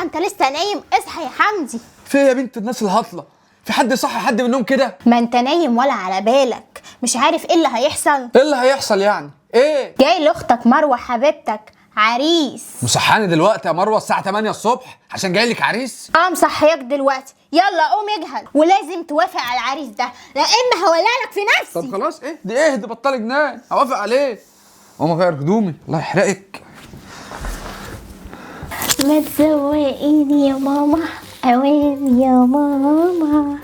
انت لسه نايم؟ اصحى يا حمدي. في يا بنت الناس الهطله، في حد صحي حد من النوم كده؟ ما انت نايم ولا على بالك، مش عارف ايه اللي هيحصل؟ ايه اللي هيحصل يعني؟ ايه؟ جاي لاختك مروه حبيبتك عريس. مصحاني دلوقتي يا مروه الساعه 8 الصبح عشان جاي لك عريس؟ مصحياك دلوقتي، يلا قوم اجهز ولازم توافق على العريس ده، لا اما هولعلك في نفسي. طب خلاص اهدي بطلي جنان، هوافق عليه. قوم اغير هدومي الله يحرقك. ما تزوقيني يا ماما، اوام يا ماما،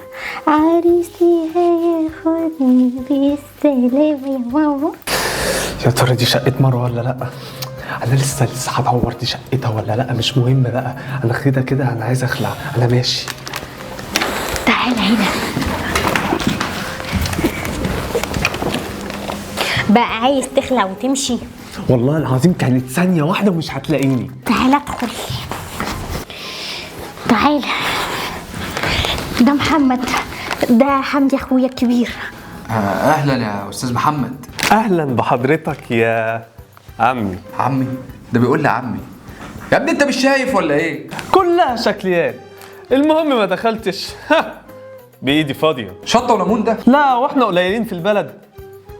عريسي هياخدني بالسلامة يا ماما. يا ترى دي شقة مروة ولا لأ؟ أنا لسه هدور دي شقتها ولا لأ، مش مهم بقى، أنا كده أنا عايز أخلع، أنا ماشي. تعال هنا بقى، عايز تخلع وتمشي؟ والله العظيم كانت ثانية واحدة ومش هتلاقيني. تعال ادخل، تعال. ده محمد، ده حمدي اخويا الكبير. اهلا يا استاذ محمد. أهلا بحضرتك يا عمي. عمي؟ ده بيقول لي عمي يا ابني، انت مش شايف ولا ايه؟ كلها شكليات. المهم ما دخلتش بإيدي فاضية. شطه وليمون ده؟ لا واحنا قليلين في البلد.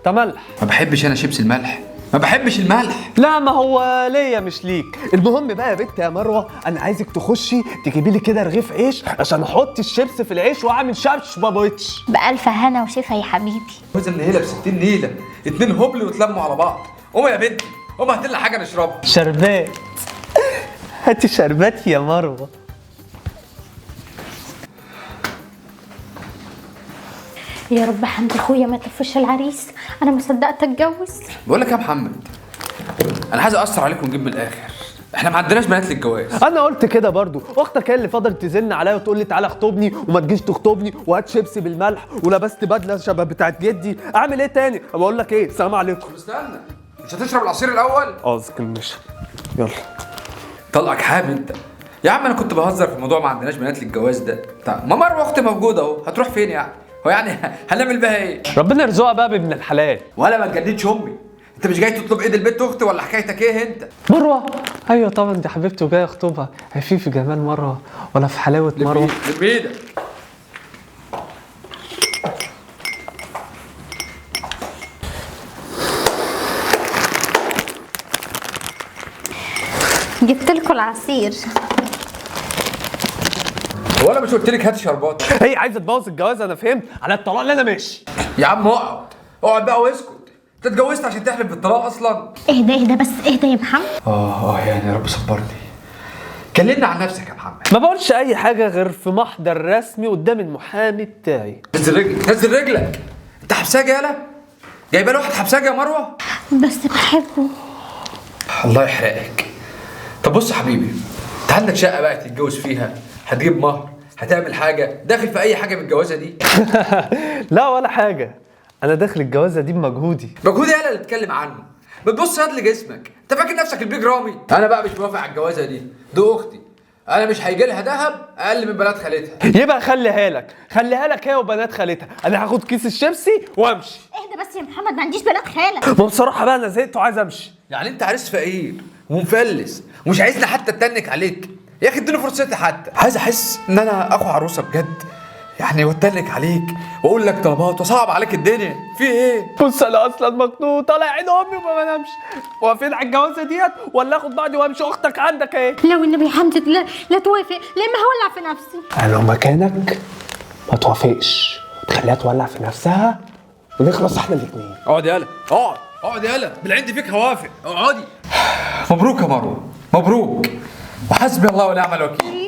ده ملح. ما بحبش انا شيبس الملح، ما بحبش الملح. لا ما هو ليا مش ليك. المهم بقى يا بنت يا مروه، انا عايزك تخشي تجيبي لي كده رغيف عيش عشان احط الشيبس في العيش واعمل شبش بابوتش. بألف هنا وشفا يا حبيبي. جوز النيله ب60 نيله، 2 هبل وتلموا على بعض. قوم يا بنتي، قوم هات لنا حاجه نشربها. شربات. هاتي شربات يا مروه. يا رب حمدي اخويا ما تفش العريس، انا ما صدقت اتجوز. بقول لك يا محمد، انا عايز اقصر عليكم ونجيب من الاخر، احنا ما عندناش بنات للجواز. انا قلت كده برضو، اختك هي اللي فضلت تزن عليا وتقول لي تعالى اخطبني وما تجيش تخطبني وهات شيبسي بالملح ولبست بدله شبه بتاعت جدي. اعمل ايه تاني؟ بقول لك ايه، سلام عليكم. استنى، مش هتشرب العصير الاول؟ قصدك مش يلا طلقك حامي انت يا عم. انا كنت بهزر في موضوع ما عندناش بنات للجواز ده. ما مروه اختي موجوده اهو، هتروح فين يعني؟ هو يعني هنعمل بها ايه؟ ربنا يرزقها بقى بابن الحلال. ولا ما تجننش امي، انت مش جاي تطلب ايد البنت اختي ولا حكايتك ايه انت؟ مروه؟ ايوه طبعا دي حبيبتي وجايه اخطبها. هي في جمال مروه ولا في حلاوه مروه؟ لم ايدك. جبت لكم العصير. هو انا مش قلت لك هاتي شربات؟ هي عايزه تبوظ الجواز. انا فهمت على الطلاق اللي انا ماشي. يا عم اقعد بقى واسكت. انت اتجوزت عشان تحلف بالطلاق اصلا؟ اهدى بس اهدى يا محمد. يعني يا رب صبرني. كلمنا عن نفسك يا محمد. ما بقولش اي حاجه غير في محضر رسمي قدام المحامي بتاعي. نزل رجلك، نزل رجلك. انت حبساجي يالا؟ جايبه له واحد حبساجي يا مروه؟ بس بحبه. الله يحرقك. طب بص يا حبيبي، انت عندك شقه بقى تتجوز فيها، هتجيب مهر، هتعمل حاجه، داخل في اي حاجه من الجوازه دي؟ لا ولا حاجه، انا داخل الجوازه دي بمجهودي. مجهودي يالا اللي بتتكلم عنه. بتبص ياض لجسمك، انت فاكر نفسك البيج رامي؟ انا بقى مش موافق على الجوازه دي اختي، انا مش هيجي لها ذهب اقل من بنات خالتها. يبقى خليها لك هي وبنات خالتها. انا هاخد كيس الشيبسي وامشي. اهدى بس يا محمد، ما عنديش بنات خالة. ما بصراحه بقى انا زهقت وعايز امشي. يعني انت عريس فقير ومفلس ومش عايزني حتى اتنك عليك؟ يا اخي اديني فرصتي، حتى عايز احس ان انا اخو عروسه بجد يعني، واتنك عليك واقول لك طلبات وصعب عليك الدنيا. في ايه؟ بص انا اصلا مخنوق طالع عين امي وما بنامش. واقفين على الجوازه ديت ولا اخد بعضي وامشي؟ اختك عندك اهي. لو النبي حمدي لا توافق، لما هولع في نفسي. انا لو مكانك ما توافقش، تخليها تولع في نفسها ونخلص احنا الاثنين. اقعد يالا، اقعد يالا، بالعند فيك هوافق. اقعدي. مبروك يا مروه، مبروك، وحسبي الله ونعم الوكيل.